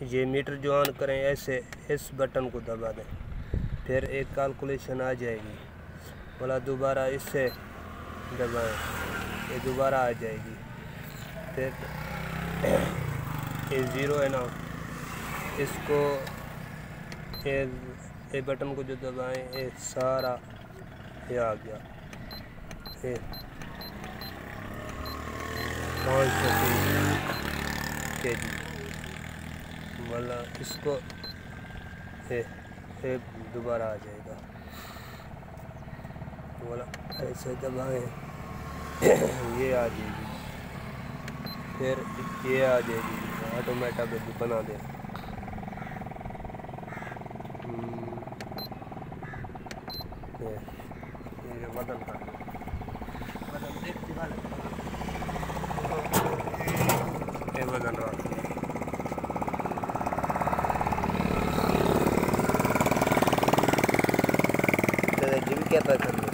ये मीटर जो ऑन करें ऐसे इस बटन को दबा दें, फिर एक कैलकुलेशन आ जाएगी। बोला दोबारा इससे दबाएं, ये दोबारा आ जाएगी। फिर ये ज़ीरो है ना, इसको ये बटन को जो दबाएं ये सारा ये आ गया, ये 530 kg वाला। इसको ये दोबारा आ जाएगा। वाला ऐसे दबाएं ये आ जाएगी, फिर ये आ जाएगी ऑटोमेटिक बना दें। ये बदल कर बदल देख दिवाले ये बदल रहा जिम क्या पसंद है?